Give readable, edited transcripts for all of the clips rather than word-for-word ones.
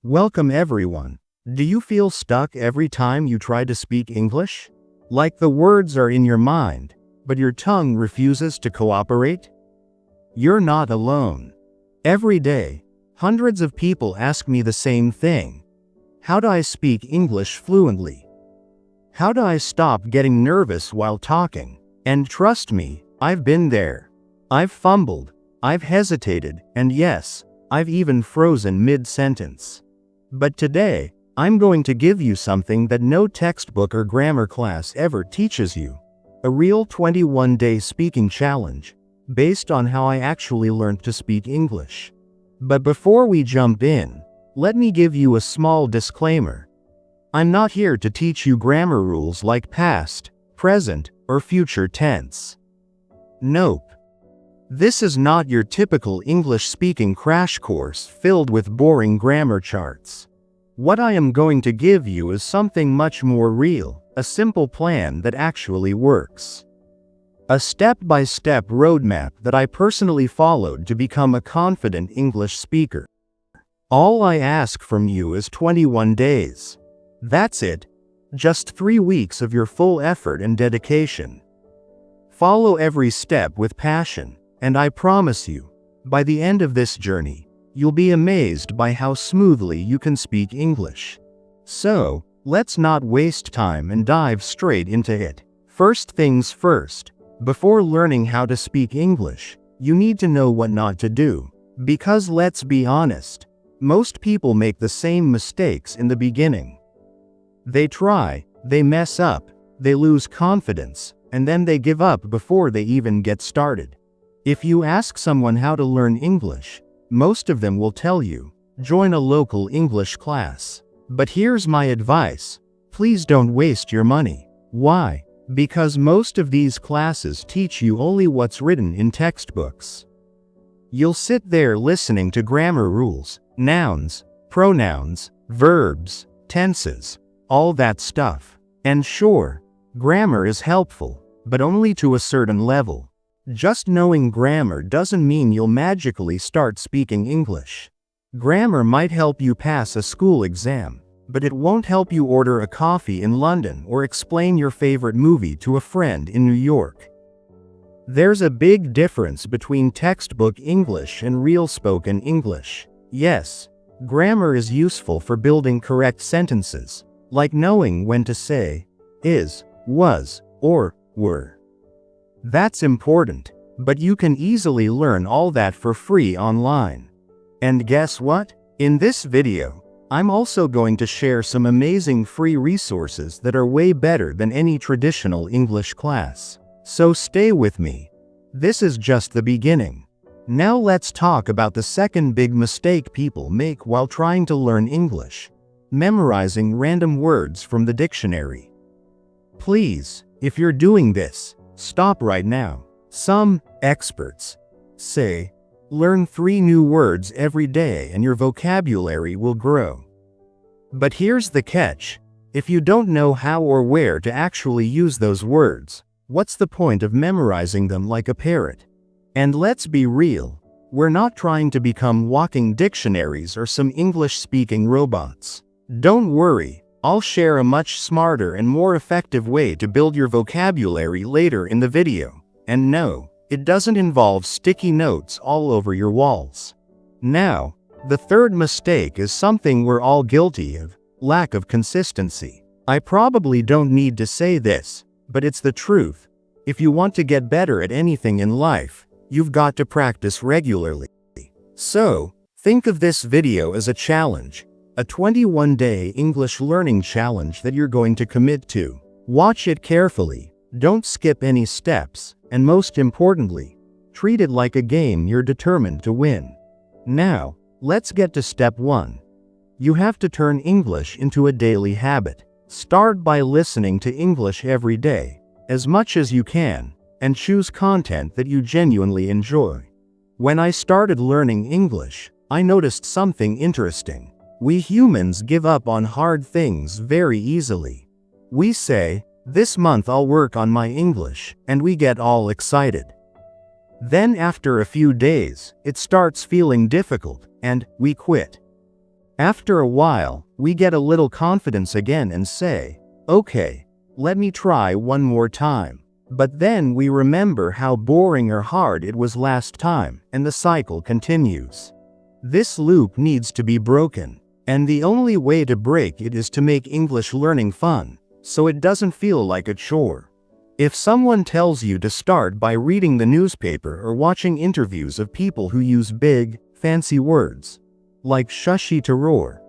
Welcome everyone. Do you feel stuck every time you try to speak English? Like the words are in your mind, but your tongue refuses to cooperate? You're not alone. Every day, hundreds of people ask me the same thing. How do I speak English fluently? How do I stop getting nervous while talking? And trust me, I've been there. I've fumbled, I've hesitated, and yes, I've even frozen mid-sentence. But today, I'm going to give you something that no textbook or grammar class ever teaches you. A real 21-day speaking challenge, based on how I actually learned to speak English. But before we jump in, let me give you a small disclaimer. I'm not here to teach you grammar rules like past, present, or future tense. Nope. This is not your typical English-speaking crash course filled with boring grammar charts. What I am going to give you is something much more real, a simple plan that actually works. A step-by-step roadmap that I personally followed to become a confident English speaker. All I ask from you is 21 days. That's it. Just 3 weeks of your full effort and dedication. Follow every step with passion. And I promise you, by the end of this journey, you'll be amazed by how smoothly you can speak English. So, let's not waste time and dive straight into it. First things first, before learning how to speak English, you need to know what not to do. Because let's be honest, most people make the same mistakes in the beginning. They try, they mess up, they lose confidence, and then they give up before they even get started. If you ask someone how to learn English, most of them will tell you, join a local English class. But here's my advice. Please don't waste your money. Why? Because most of these classes teach you only what's written in textbooks. You'll sit there listening to grammar rules, nouns, pronouns, verbs, tenses, all that stuff. And sure, grammar is helpful, but only to a certain level. Just knowing grammar doesn't mean you'll magically start speaking English. Grammar might help you pass a school exam, but it won't help you order a coffee in London or explain your favorite movie to a friend in New York. There's a big difference between textbook English and real spoken English. Yes, grammar is useful for building correct sentences, like knowing when to say is, was, or were. That's important, but you can easily learn all that for free online. And guess what? In this video, I'm also going to share some amazing free resources that are way better than any traditional English class. So stay with me. This is just the beginning. Now let's talk about the second big mistake people make while trying to learn English: memorizing random words from the dictionary. Please, if you're doing this, stop right now. Some experts say, learn 3 new words every day and your vocabulary will grow. But here's the catch. If you don't know how or where to actually use those words, what's the point of memorizing them like a parrot? And let's be real, we're not trying to become walking dictionaries or some English-speaking robots. Don't worry. I'll share a much smarter and more effective way to build your vocabulary later in the video. And no, it doesn't involve sticky notes all over your walls. Now, the third mistake is something we're all guilty of: lack of consistency. I probably don't need to say this, but it's the truth. If you want to get better at anything in life, you've got to practice regularly. So, think of this video as a challenge. A 21-day English learning challenge that you're going to commit to. Watch it carefully, don't skip any steps, and most importantly, treat it like a game you're determined to win. Now, let's get to step 1. You have to turn English into a daily habit. Start by listening to English every day, as much as you can, and choose content that you genuinely enjoy. When I started learning English, I noticed something interesting. We humans give up on hard things very easily. We say, this month I'll work on my English, and we get all excited. Then after a few days, it starts feeling difficult, and we quit. After a while, we get a little confidence again and say, okay, let me try one more time. But then we remember how boring or hard it was last time, and the cycle continues. This loop needs to be broken, and the only way to break it is to make English learning fun, so it doesn't feel like a chore. If someone tells you to start by reading the newspaper or watching interviews of people who use big, fancy words, like shushi to roar,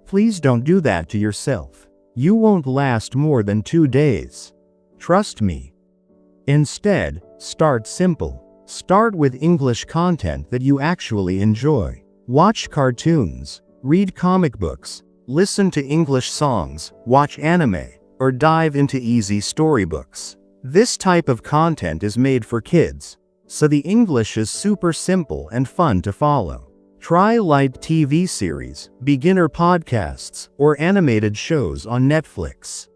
please don't do that to yourself. You won't last more than 2 days. Trust me. Instead, start simple. Start with English content that you actually enjoy. Watch cartoons, read comic books, listen to English songs, watch anime, or dive into easy storybooks. This type of content is made for kids, so the English is super simple and fun to follow. Try light TV series, beginner podcasts, or animated shows on Netflix.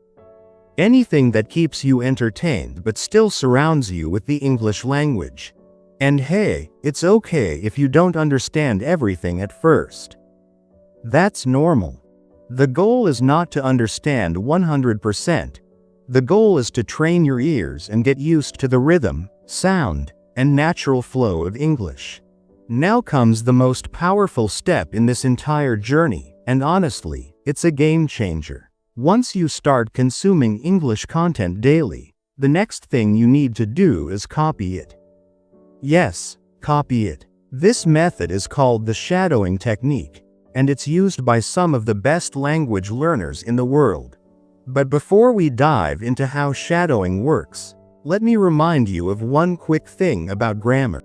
Anything that keeps you entertained but still surrounds you with the English language. And hey, it's okay if you don't understand everything at first. That's normal. The goal is not to understand 100%. The goal is to train your ears and get used to the rhythm, sound, and natural flow of English. Now comes the most powerful step in this entire journey, and honestly, it's a game changer. Once you start consuming English content daily, the next thing you need to do is copy it. Yes, copy it. This method is called the shadowing technique, and it's used by some of the best language learners in the world. But before we dive into how shadowing works, let me remind you of one quick thing about grammar.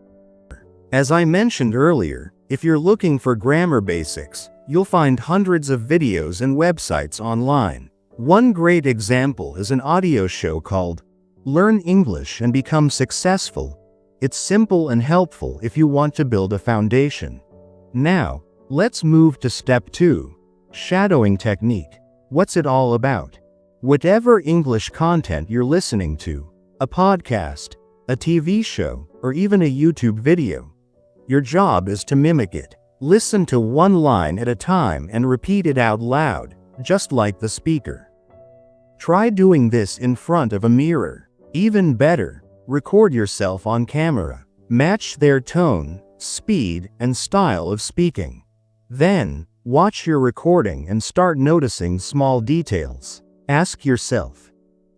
As I mentioned earlier, if you're looking for grammar basics, you'll find hundreds of videos and websites online. One great example is an audio show called Learn English and Become Successful. It's simple and helpful if you want to build a foundation. Now, let's move to step 2, shadowing technique. What's it all about? Whatever English content you're listening to, a podcast, a TV show, or even a YouTube video, your job is to mimic it. Listen to one line at a time and repeat it out loud, just like the speaker. Try doing this in front of a mirror. Even better, record yourself on camera. Match their tone, speed, and style of speaking. Then, watch your recording and start noticing small details. Ask yourself,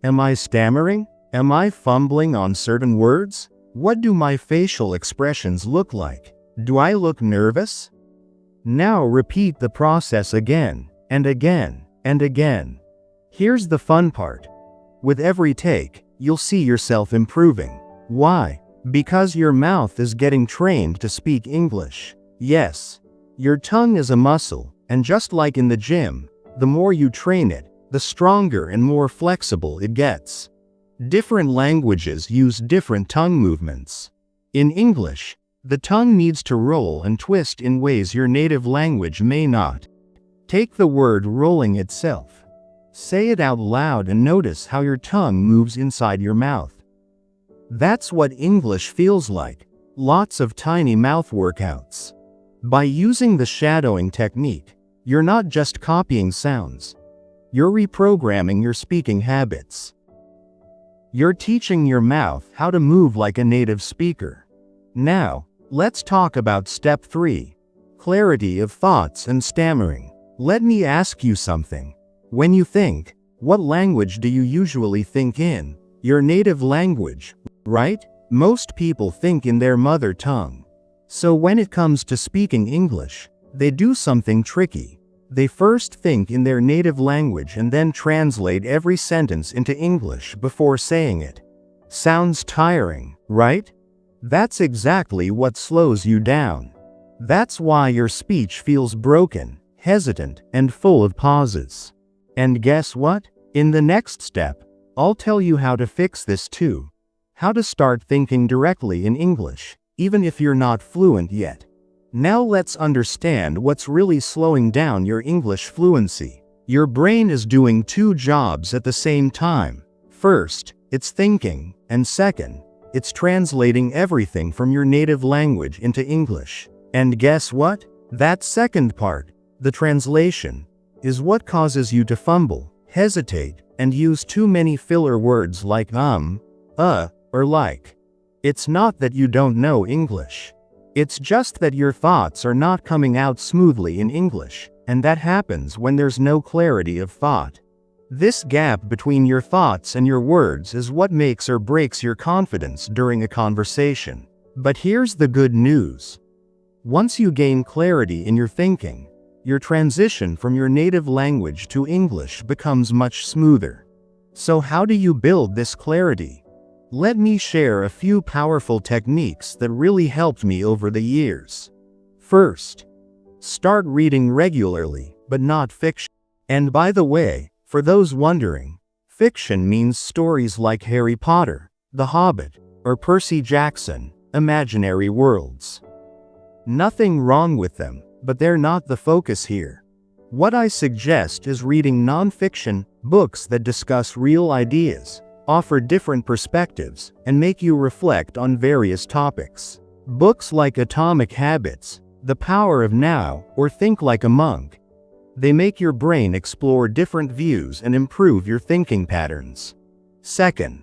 am I stammering? Am I fumbling on certain words? What do my facial expressions look like? Do I look nervous? Now repeat the process again, and again, and again. Here's the fun part. With every take, you'll see yourself improving. Why? Because your mouth is getting trained to speak English. Yes, your tongue is a muscle, and just like in the gym, the more you train it, the stronger and more flexible it gets. Different languages use different tongue movements. In English, the tongue needs to roll and twist in ways your native language may not. Take the word rolling itself. Say it out loud and notice how your tongue moves inside your mouth. That's what English feels like. Lots of tiny mouth workouts. By using the shadowing technique, you're not just copying sounds. You're reprogramming your speaking habits. You're teaching your mouth how to move like a native speaker. Now, let's talk about step 3, clarity of thoughts and stammering. Let me ask you something. When you think, what language do you usually think in? Your native language, right? Most people think in their mother tongue. So when it comes to speaking English, they do something tricky. They first think in their native language and then translate every sentence into English before saying it. Sounds tiring, right? That's exactly what slows you down. That's why your speech feels broken, hesitant, and full of pauses. And guess what? In the next step, I'll tell you how to fix this too. How to start thinking directly in English, even if you're not fluent yet. Now let's understand what's really slowing down your English fluency. Your brain is doing 2 jobs at the same time. First, it's thinking, and second, it's translating everything from your native language into English. And guess what? That second part, The translation is what causes you to fumble, hesitate, and use too many filler words like or like. It's not that you don't know English. It's just that your thoughts are not coming out smoothly in English, and that happens when there's no clarity of thought. This gap between your thoughts and your words is what makes or breaks your confidence during a conversation. But here's the good news. Once you gain clarity in your thinking, your transition from your native language to English becomes much smoother. So how do you build this clarity? Let me share a few powerful techniques that really helped me over the years. First, start reading regularly, but not fiction. And by the way, for those wondering, fiction means stories like Harry Potter, The Hobbit, or Percy Jackson, imaginary worlds. Nothing wrong with them, but they're not the focus here. What I suggest is reading non-fiction books that discuss real ideas, offer different perspectives, and make you reflect on various topics. Books like Atomic Habits, The Power of Now, or Think Like a Monk. They make your brain explore different views and improve your thinking patterns. Second,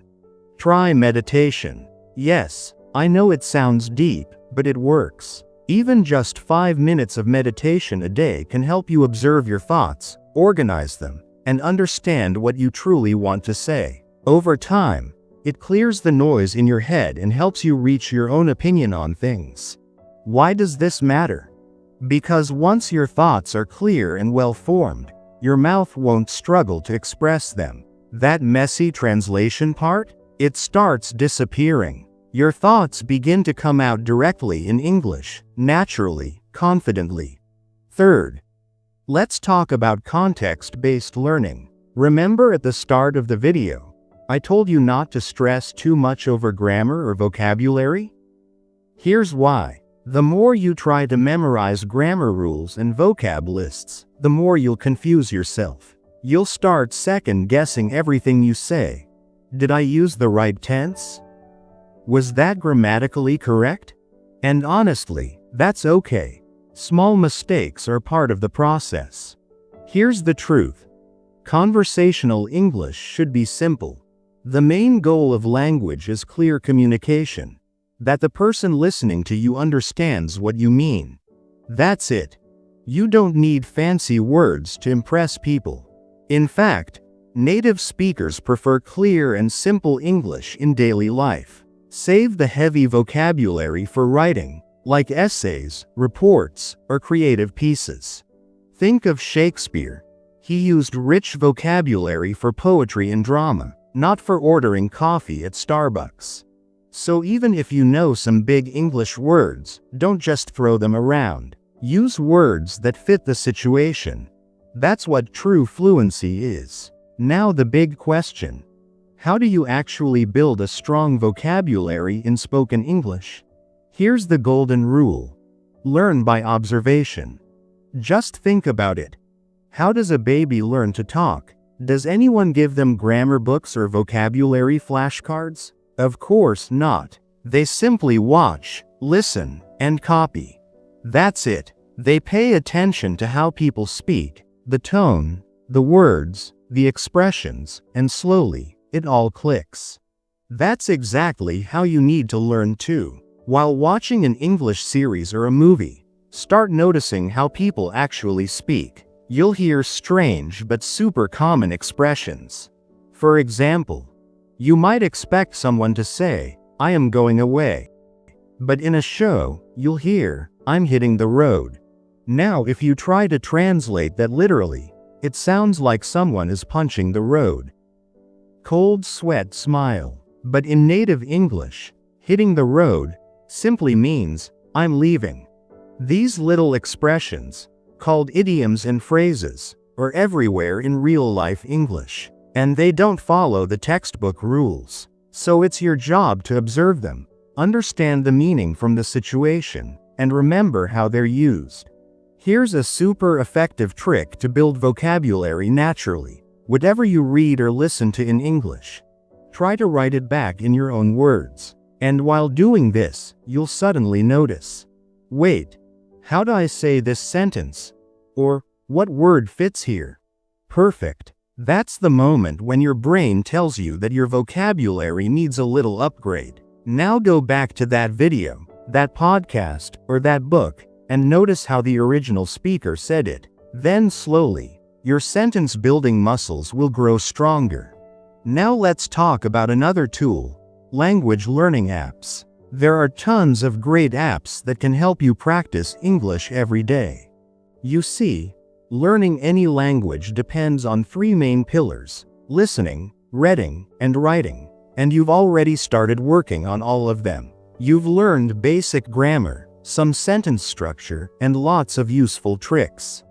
try meditation. Yes, I know it sounds deep, but it works. Even just 5 minutes of meditation a day can help you observe your thoughts, organize them, and understand what you truly want to say. Over time, it clears the noise in your head and helps you reach your own opinion on things. Why does this matter? Because once your thoughts are clear and well-formed, your mouth won't struggle to express them. That messy translation part, it starts disappearing. Your thoughts begin to come out directly in English, naturally, confidently. Third, let's talk about context-based learning. Remember at the start of the video, I told you not to stress too much over grammar or vocabulary? Here's why. The more you try to memorize grammar rules and vocab lists, the more you'll confuse yourself. You'll start second-guessing everything you say. Did I use the right tense? Was that grammatically correct? And honestly, that's okay. Small mistakes are part of the process. Here's the truth. Conversational English should be simple. The main goal of language is clear communication. That the person listening to you understands what you mean. That's it. You don't need fancy words to impress people. In fact, native speakers prefer clear and simple English in daily life. Save the heavy vocabulary for writing, like essays, reports, or creative pieces. Think of Shakespeare. He used rich vocabulary for poetry and drama, not for ordering coffee at Starbucks. So even if you know some big English words, don't just throw them around. Use words that fit the situation. That's what true fluency is. Now the big question. How do you actually build a strong vocabulary in spoken English? Here's the golden rule. Learn by observation. Just think about it. How does a baby learn to talk? Does anyone give them grammar books or vocabulary flashcards? Of course not. They simply watch, listen, and copy. That's it. They pay attention to how people speak, the tone, the words, the expressions, and slowly, it all clicks. That's exactly how you need to learn too. While watching an English series or a movie, start noticing how people actually speak. You'll hear strange but super common expressions. For example, you might expect someone to say, "I am going away." But in a show, you'll hear, "I'm hitting the road." Now if you try to translate that literally, it sounds like someone is punching the road. Cold sweat smile. But in native English, hitting the road simply means, "I'm leaving." These little expressions, called idioms and phrases, are everywhere in real-life English. And they don't follow the textbook rules. So it's your job to observe them, understand the meaning from the situation, and remember how they're used. Here's a super effective trick to build vocabulary naturally. Whatever you read or listen to in English, try to write it back in your own words. And while doing this, you'll suddenly notice, wait, how do I say this sentence? Or, What word fits here? Perfect. That's the moment when your brain tells you that your vocabulary needs a little upgrade. Now go back to that video, that podcast, or that book, and notice how the original speaker said it. Then slowly, your sentence building muscles will grow stronger. Now let's talk about another tool, language learning apps. There are tons of great apps that can help you practice English every day. You see, learning any language depends on three main pillars: listening, reading, and writing. And you've already started working on all of them. You've learned basic grammar, some sentence structure, and lots of useful tricks.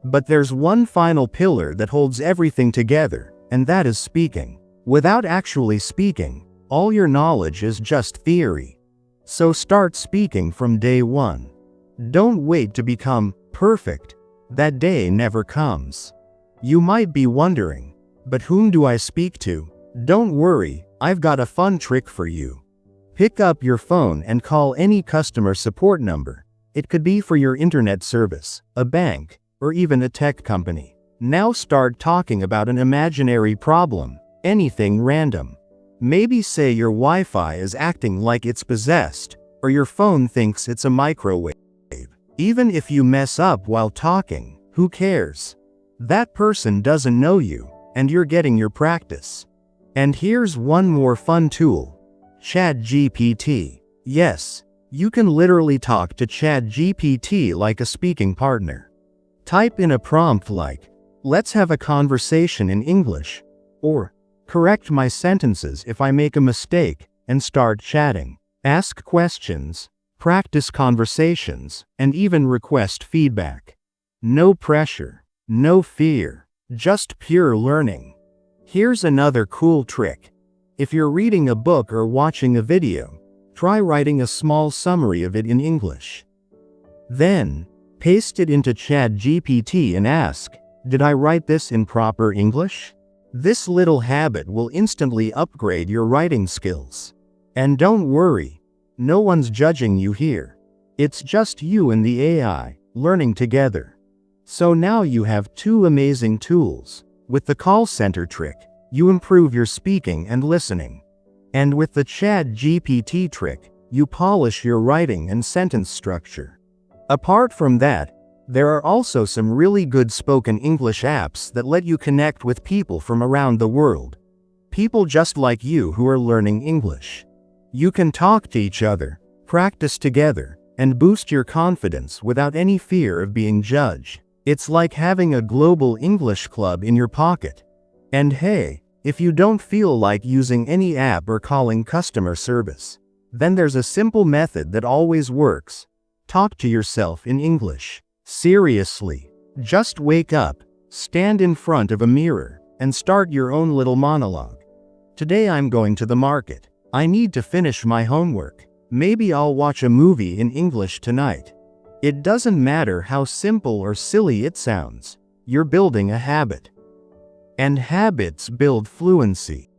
But there's one final pillar that holds everything together, and that is speaking. Without actually speaking, all your knowledge is just theory. So start speaking from day one. Don't wait to become perfect. That day never comes. You might be wondering, but whom do I speak to? Don't worry, I've got a fun trick for you. Pick up your phone and call any customer support number. It could be for your internet service, a bank, or even a tech company. Now start talking about an imaginary problem, anything random. Maybe say your Wi-Fi is acting like it's possessed, or your phone thinks it's a microwave. Even if you mess up while talking, who cares? That person doesn't know you, and you're getting your practice. And here's one more fun tool, ChatGPT. Yes, you can literally talk to ChatGPT like a speaking partner. Type in a prompt like, "Let's have a conversation in English," or "Correct my sentences if I make a mistake," and start chatting. Ask questions, practice conversations, and even request feedback. No pressure, no fear, just pure learning. Here's another cool trick. If you're reading a book or watching a video, try writing a small summary of it in English. Then, paste it into ChatGPT and ask, "Did I write this in proper English?" This little habit will instantly upgrade your writing skills. And don't worry, no one's judging you here. It's just you and the AI, learning together. So now you have two amazing tools. With the call center trick, you improve your speaking and listening. And with the ChatGPT trick, you polish your writing and sentence structure. Apart from that, there are also some really good spoken English apps that let you connect with people from around the world. People just like you who are learning English. You can talk to each other, practice together, and boost your confidence without any fear of being judged. It's like having a global English club in your pocket. And hey, if you don't feel like using any app or calling customer service, then there's a simple method that always works. Talk to yourself in English. Seriously, just wake up, stand in front of a mirror, and start your own little monologue. "Today I'm going to the market. I need to finish my homework. Maybe I'll watch a movie in English tonight." It doesn't matter how simple or silly it sounds. You're building a habit. And habits build fluency.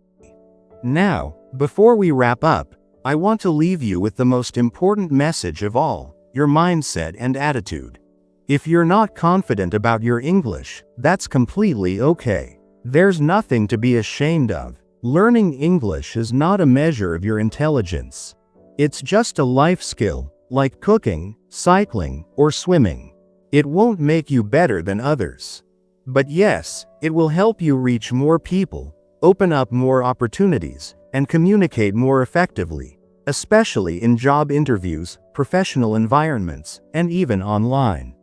Now, before we wrap up, I want to leave you with the most important message of all, your mindset and attitude. If you're not confident about your English, that's completely okay. There's nothing to be ashamed of. Learning English is not a measure of your intelligence. It's just a life skill, like cooking, cycling, or swimming. It won't make you better than others. But yes, it will help you reach more people, open up more opportunities, and communicate more effectively, especially in job interviews, professional environments, and even online.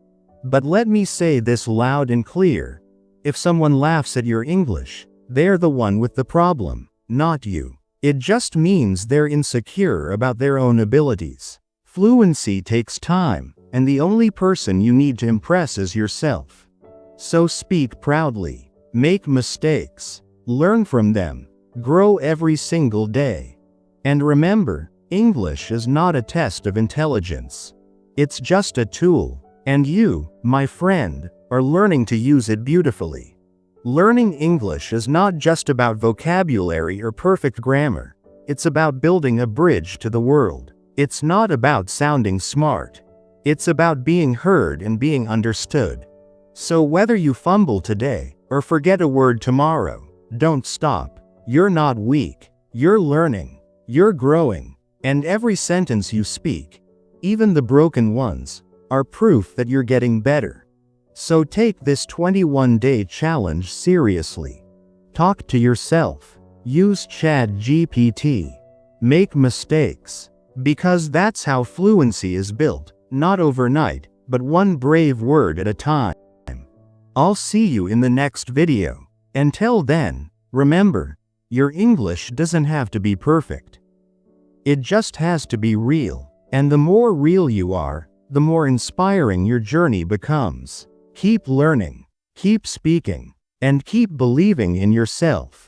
But let me say this loud and clear. If someone laughs at your English, they're the one with the problem, not you. It just means they're insecure about their own abilities. Fluency takes time, and the only person you need to impress is yourself. So speak proudly, make mistakes, learn from them, grow every single day. And remember, English is not a test of intelligence. It's just a tool. And you, my friend, are learning to use it beautifully. Learning English is not just about vocabulary or perfect grammar. It's about building a bridge to the world. It's not about sounding smart. It's about being heard and being understood. So whether you fumble today or forget a word tomorrow, don't stop. You're not weak. You're learning. You're growing. And every sentence you speak, even the broken ones, are proof that you're getting better. So take this 21-day challenge seriously. Talk to yourself. Use ChatGPT. Make mistakes. Because that's how fluency is built, not overnight, but one brave word at a time. I'll see you in the next video. Until then, remember, your English doesn't have to be perfect. It just has to be real. And the more real you are, the more inspiring your journey becomes. Keep learning, keep speaking, and keep believing in yourself.